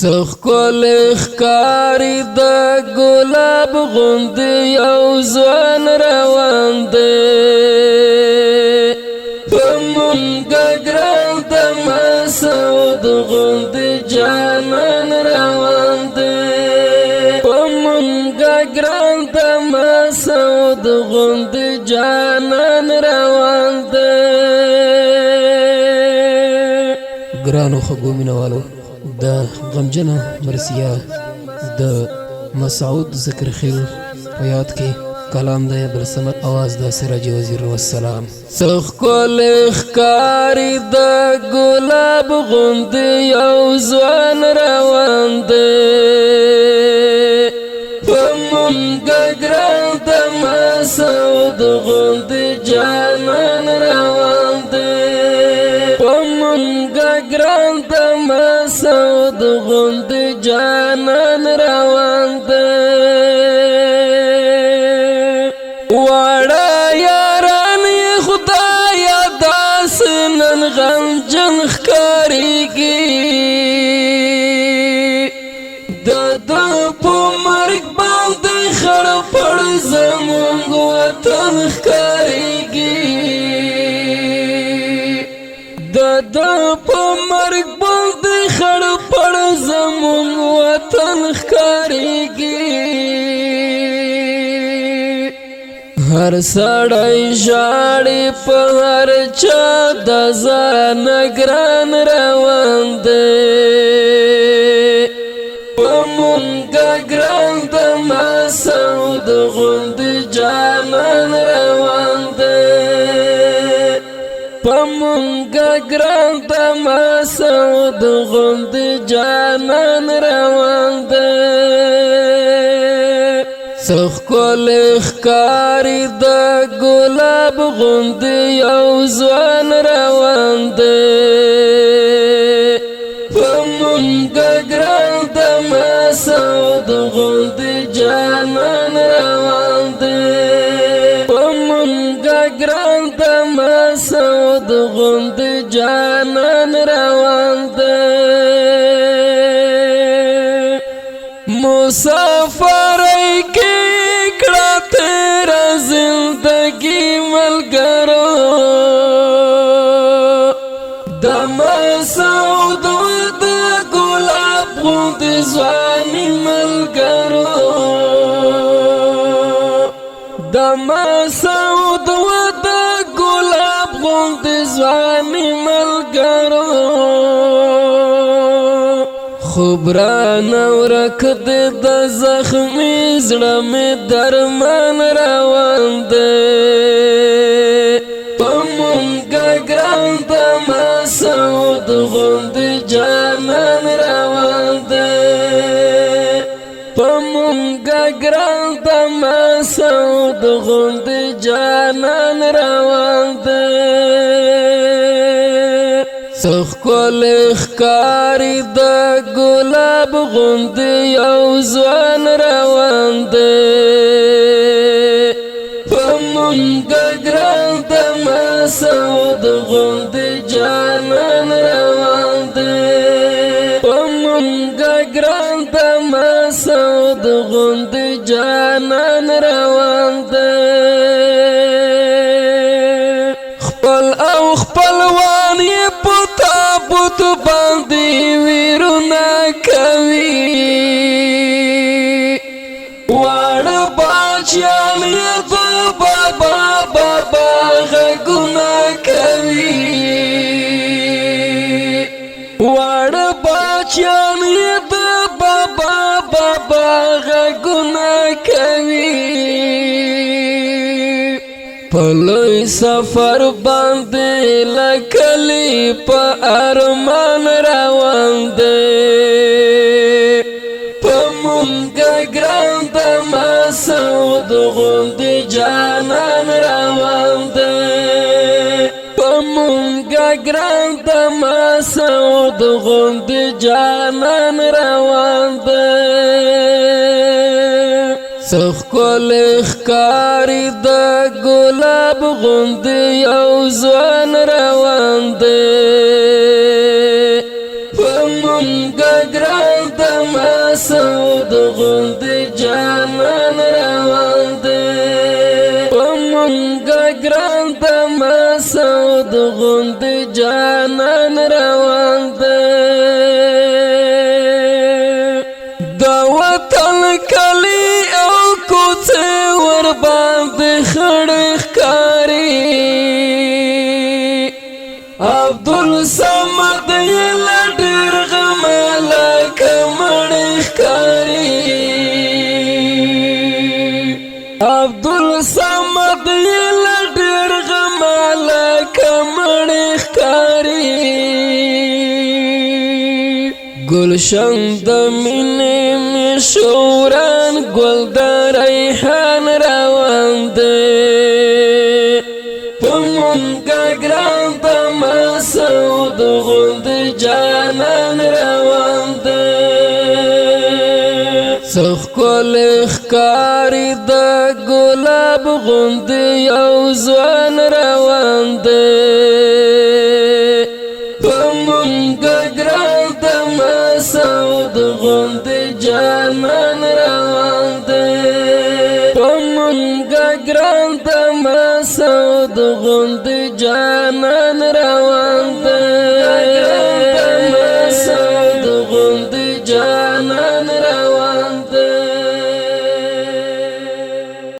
سخکول اخکاری دا گلاب غند یو زوان روان ده پمونگا گران دا مسعود غند جانان روان ده پمونگا گران دا مسعود غند جانان روان ده گرانو خبو منوالو دا غمجنه مرسیه د مسعود ذکر خیل په یاد کې کلام د عبدالصمد आवाज د سراج وزیر والسلام سخکول اخکاری د ګلاب غوند یو ځوان روان ده پمونګه ګران د مسعود غوند جانان روان ده پمونګه ګران د مسعود غوند جانان روان ده واړه یاران خدایا داس نن غمجن ښکاریږي د په مرګ باندې خړ پړ زمونږ وطن ښکاریږي د په مرګ باندې خړ پړ زمونږ وطن ښکاریږي هر سړی ژاړي په هر چا د ځان ګران روان دی پمونګه ګران د مسعود غوند جانان روان دی پمونګه ګران د مسعود غوند جانان روان دی سخکول اخکاری دا گلاب غوند یو ځوان روان ده پمونګه ګران د مسعود غوند جانان روان ده پمونګه ګران د مسعود غوند جانان روان ده مسافر کړه تیرا زندگی ملګرو د مسعود د ګلاب غوند ځواني ملګرو د مسعود د ګلاب غوند ځواني ملګرو خبران ورک د زخمی زړه می درمان روان ده پمونګه ګران د مسعود غوند جانان روان ده پمونګه ګران د مسعود غوند جانان روان ده سخکول اخکاری د ګلاب غوند یو ځوان روان ده پمونګه ګران د مسعود غوند جانان روان ده پمونګه ګران د مسعود غوند جانان روان ده خپل او خپلوان یې تابوت باندې ویرونه کوي واړه بچیان یې د بابا بابا غږونه کوي واړه بچیان یې د بابا بابا غږونه کوي پلوی سفر باندې لکلی په ارمان روان ده پمونګه ګران د مسعود غوند جانان روان ده پمونګه ګران د مسعود غوند جانان روان ده سخکول اخکاری دا گلاب غوند یو ځوان روان ده پمونګه ګران گلشن د مینې مشوران ګل د ریحان روان دی په مونږه ګران د مسعود غوندې جانان روان دی څه ښکلی ښکاري د ګلاب غوندې یو ځوان روان دی په مونږه ګران د مسعود غوندې جانان روان دی